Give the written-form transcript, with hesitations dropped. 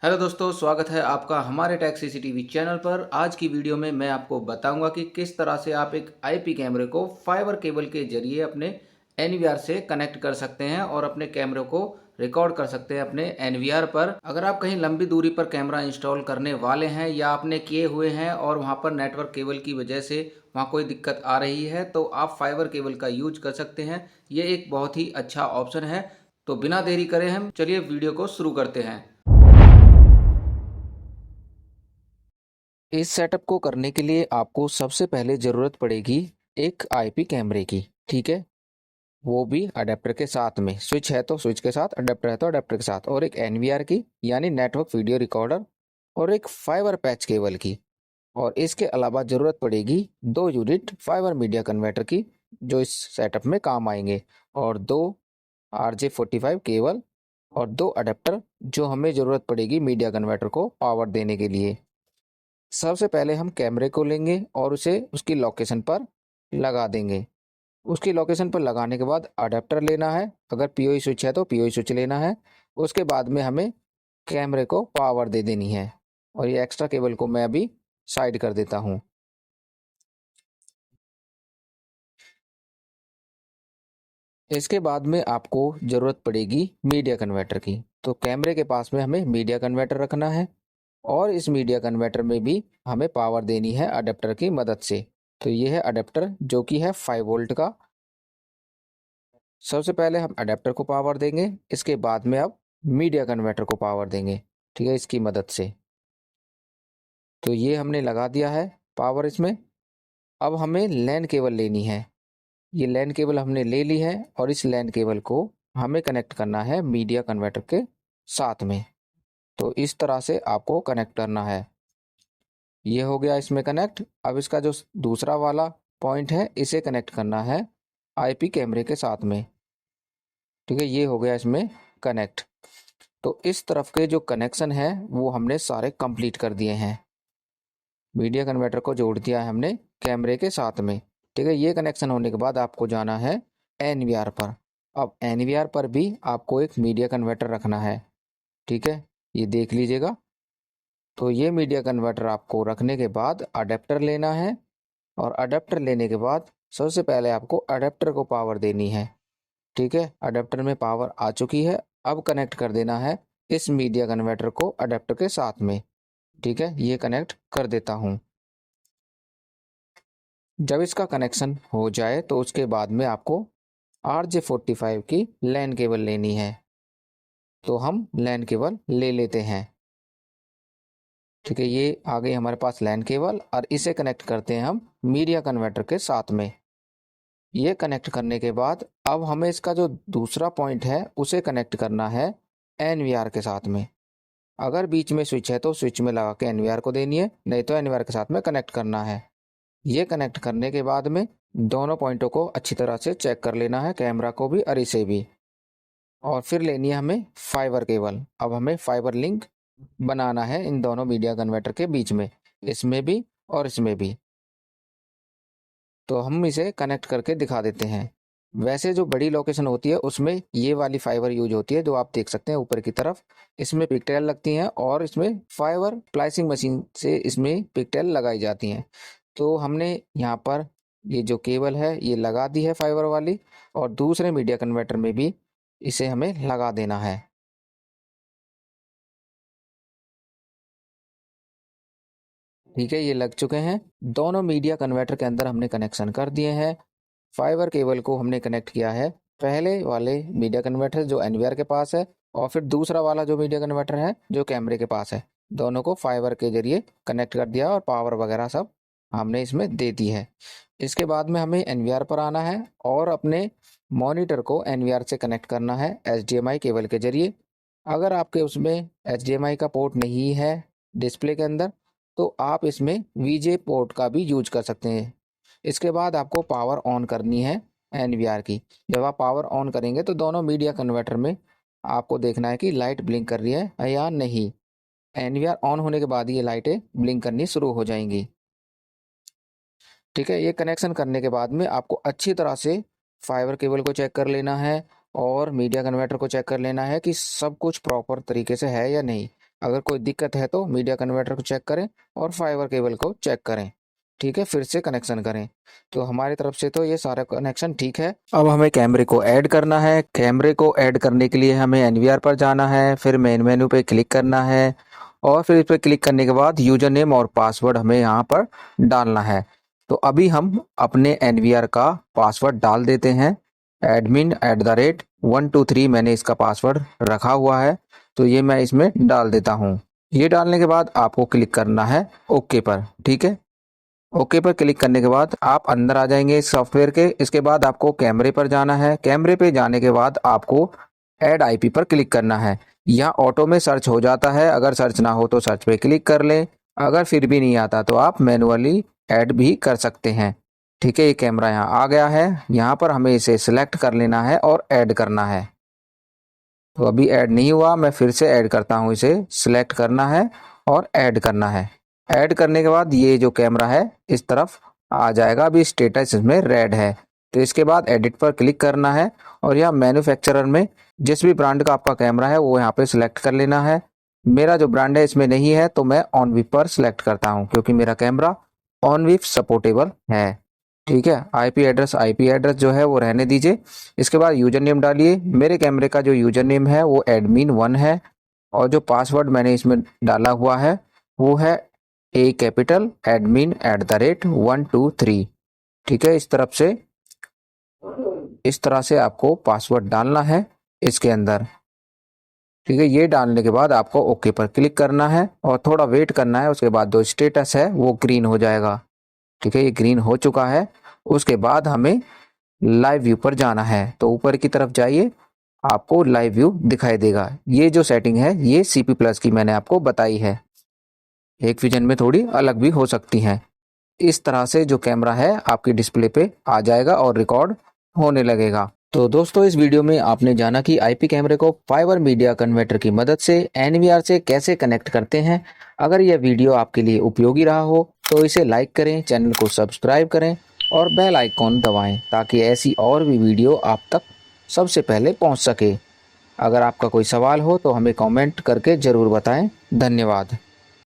Hello दोस्तों, स्वागत है आपका हमारे टेक सीसीटीवी चैनल पर। आज की वीडियो में मैं आपको बताऊंगा कि किस तरह से आप एक आईपी कैमरे को फाइबर केबल के जरिए अपने एनवीआर से कनेक्ट कर सकते हैं और अपने कैमरे को रिकॉर्ड कर सकते हैं अपने एनवीआर पर। अगर आप कहीं लंबी दूरी पर कैमरा इंस्टॉल करने वाले हैं या आपने किए हुए हैं और वहां पर नेटवर्क केबल की वजह से वहां कोई दिक्कत आ रही है, तो आप फाइबर केबल का यूज कर सकते हैं। ये एक बहुत ही अच्छा ऑप्शन है। तो बिना देरी करे हम चलिए वीडियो को शुरू करते हैं। इस सेटअप को करने के लिए आपको सबसे पहले ज़रूरत पड़ेगी एक आईपी कैमरे की। ठीक है, वो भी अडेप्टर के साथ में। स्विच है तो स्विच के साथ, अडेप्टर है तो अडेप्टर के साथ, और एक एनवीआर की यानी नेटवर्क वीडियो रिकॉर्डर, और एक फाइबर पैच केबल की। और इसके अलावा ज़रूरत पड़ेगी 2 यूनिट फाइबर मीडिया कन्वर्टर की, जो इस सेटअप में काम आएंगे, और 2 RJ45 केबल, और 2 अडेप्टर जो हमें ज़रूरत पड़ेगी मीडिया कन्वर्टर को पावर देने के लिए। सबसे पहले हम कैमरे को लेंगे और उसे उसकी लोकेशन पर लगा देंगे। उसकी लोकेशन पर लगाने के बाद अडेप्टर लेना है, अगर पीओई स्विच है तो पीओई स्विच लेना है। उसके बाद में हमें कैमरे को पावर दे देनी है, और ये एक्स्ट्रा केबल को मैं अभी साइड कर देता हूँ। इसके बाद में आपको ज़रूरत पड़ेगी मीडिया कन्वर्टर की। तो कैमरे के पास में हमें मीडिया कन्वर्टर रखना है, और इस मीडिया कन्वर्टर में भी हमें पावर देनी है अडेप्टर की मदद से। तो ये है अडेप्टर जो कि है 5 वोल्ट का। सबसे पहले हम अडेप्टर को पावर देंगे, इसके बाद में अब मीडिया कन्वर्टर को पावर देंगे, ठीक है, इसकी मदद से। तो ये हमने लगा दिया है पावर इसमें। अब हमें लैन केबल लेनी है। ये लैन केबल हमने ले ली है, और इस लैन केबल को हमें कनेक्ट करना है मीडिया कन्वर्टर के साथ में। तो इस तरह से आपको कनेक्ट करना है। ये हो गया इसमें कनेक्ट। अब इसका जो दूसरा वाला पॉइंट है, इसे कनेक्ट करना है आईपी कैमरे के साथ में। ठीक है, ये हो गया इसमें कनेक्ट। तो इस तरफ के जो कनेक्शन है वो हमने सारे कंप्लीट कर दिए हैं। मीडिया कन्वर्टर को जोड़ दिया है हमने कैमरे के साथ में। ठीक है, ये कनेक्शन होने के बाद आपको जाना है एनवीआर पर। अब एनवीआर पर भी आपको एक मीडिया कन्वर्टर रखना है। ठीक है, ये देख लीजिएगा। तो ये मीडिया कन्वर्टर आपको रखने के बाद अडेप्टर लेना है, और अडेप्टर लेने के बाद सबसे पहले आपको अडेप्टर को पावर देनी है। ठीक है, अडेप्टर में पावर आ चुकी है। अब कनेक्ट कर देना है इस मीडिया कन्वर्टर को अडेप्टर के साथ में। ठीक है, ये कनेक्ट कर देता हूँ। जब इसका कनेक्शन हो जाए तो उसके बाद में आपको RJ45 की लैन केबल लेनी है। तो हम लैन केबल ले लेते हैं। ठीक है, ये आ गई हमारे पास लैन केबल, और इसे कनेक्ट करते हैं हम मीडिया कन्वर्टर के साथ में। ये कनेक्ट करने के बाद अब हमें इसका जो दूसरा पॉइंट है उसे कनेक्ट करना है एनवीआर के साथ में। अगर बीच में स्विच है तो स्विच में लगा के एनवीआर को देनी है, नहीं तो एनवीआर के साथ में कनेक्ट करना है। ये कनेक्ट करने के बाद में दोनों पॉइंटों को अच्छी तरह से चेक कर लेना है, कैमरा को भी और इसे भी। और फिर लेनी है हमें फाइबर केबल। अब हमें फाइबर लिंक बनाना है इन दोनों मीडिया कन्वर्टर के बीच में, इसमें भी और इसमें भी। तो हम इसे कनेक्ट करके दिखा देते हैं। वैसे जो बड़ी लोकेशन होती है उसमें ये वाली फाइबर यूज होती है, जो आप देख सकते हैं ऊपर की तरफ। इसमें पिगटेल लगती हैं, और इसमें फाइबर स्प्लाइसिंग मशीन से इसमें पिगटेल लगाई जाती हैं। तो हमने यहाँ पर ये जो केबल है ये लगा दी है फाइबर वाली, और दूसरे मीडिया कन्वर्टर में भी इसे हमें लगा देना है। ठीक है, ये लग चुके हैं। दोनों मीडिया कन्वर्टर के अंदर हमने कनेक्शन कर दिए हैं। फाइबर केबल को हमने कनेक्ट किया है पहले वाले मीडिया कन्वर्टर जो एनवीआर के पास है, और फिर दूसरा वाला जो मीडिया कन्वर्टर है जो कैमरे के पास है। दोनों को फाइबर के जरिए कनेक्ट कर दिया, और पावर वगैरह सब हमने इसमें दे दी है। इसके बाद में हमें एनवीआर पर आना है, और अपने मॉनिटर को एनवीआर से कनेक्ट करना है एचडीएमआई केबल के जरिए। अगर आपके उसमें एचडीएमआई का पोर्ट नहीं है डिस्प्ले के अंदर, तो आप इसमें वीजे पोर्ट का भी यूज कर सकते हैं। इसके बाद आपको पावर ऑन करनी है एनवीआर की। जब आप पावर ऑन करेंगे तो दोनों मीडिया कन्वर्टर में आपको देखना है कि लाइट ब्लिंक कर रही है या नहीं। एनवीआर ऑन होने के बाद ये लाइटें ब्लिंक करनी शुरू हो जाएंगी। ठीक है, ये कनेक्शन करने के बाद में आपको अच्छी तरह से फाइबर केबल को चेक कर लेना है, और मीडिया कन्वर्टर को चेक कर लेना है कि सब कुछ प्रॉपर तरीके से है या नहीं। अगर कोई दिक्कत है तो मीडिया कन्वर्टर को चेक करें और फाइबर केबल को चेक करें। ठीक है, फिर से कनेक्शन करें। तो हमारी तरफ से तो ये सारा कनेक्शन ठीक है। अब हमें कैमरे को ऐड करना है। कैमरे को ऐड करने के लिए हमें एनवीआर पर जाना है, फिर मेन मेन्यू पे क्लिक करना है और फिर इस पर क्लिक करने के बाद यूजर नेम और पासवर्ड हमें यहाँ पर डालना है। तो अभी हम अपने एनवीआर का पासवर्ड डाल देते हैं। admin@123 मैंने इसका पासवर्ड रखा हुआ है, तो ये मैं इसमें डाल देता हूँ। ये डालने के बाद आपको क्लिक करना है ओके पर। ठीक है, ओके पर क्लिक करने के बाद आप अंदर आ जाएंगे इस सॉफ्टवेयर के। इसके बाद आपको कैमरे पर जाना है। कैमरे पे जाने के बाद आपको ऐड आईपी पर क्लिक करना है। यहाँ ऑटो में सर्च हो जाता है, अगर सर्च ना हो तो सर्च पे क्लिक कर लें। अगर फिर भी नहीं आता तो आप मैनुअली ऐड भी कर सकते हैं। ठीक है, ये कैमरा यहाँ आ गया है। यहाँ पर हमें इसे सिलेक्ट कर लेना है और ऐड करना है। तो अभी ऐड नहीं हुआ, मैं फिर से ऐड करता हूँ। इसे सिलेक्ट करना है और ऐड करना है। ऐड करने के बाद ये जो कैमरा है इस तरफ आ जाएगा। अभी स्टेटस इसमें रेड है। तो इसके बाद एडिट पर क्लिक करना है और यहाँ मैन्युफैक्चरर में जिस भी ब्रांड का आपका कैमरा है वो यहाँ पे सिलेक्ट कर लेना है। मेरा जो ब्रांड है इसमें नहीं है तो मैं ऑनविप पर सिलेक्ट करता हूँ, क्योंकि मेरा कैमरा ऑनविप सपोर्टेबल है। ठीक है, आईपी एड्रेस जो है वो रहने दीजिए। इसके बाद यूजर नेम डालिए। मेरे कैमरे का जो यूजर नेम है वो admin1 है और जो पासवर्ड मैंने इसमें डाला हुआ है वो है A कैपिटल admin@123। ठीक है, इस तरह से आपको पासवर्ड डालना है इसके अंदर। ठीक है, ये डालने के बाद आपको ओके पर क्लिक करना है और थोड़ा वेट करना है। उसके बाद जो स्टेटस है वो ग्रीन हो जाएगा। ठीक है, ये ग्रीन हो चुका है। उसके बाद हमें लाइव व्यू पर जाना है। तो ऊपर की तरफ जाइए, आपको लाइव व्यू दिखाई देगा। ये जो सेटिंग है ये CP प्लस की मैंने आपको बताई है। एक विजन में थोड़ी अलग भी हो सकती हैं। इस तरह से जो कैमरा है आपकी डिस्प्ले पे आ जाएगा और रिकॉर्ड होने लगेगा। तो दोस्तों, इस वीडियो में आपने जाना कि आईपी कैमरे को फाइबर मीडिया कन्वर्टर की मदद से एनवीआर से कैसे कनेक्ट करते हैं। अगर यह वीडियो आपके लिए उपयोगी रहा हो तो इसे लाइक करें, चैनल को सब्सक्राइब करें और बेल आइकॉन दबाएं ताकि ऐसी और भी वीडियो आप तक सबसे पहले पहुंच सके। अगर आपका कोई सवाल हो तो हमें कमेंट करके ज़रूर बताएं। धन्यवाद।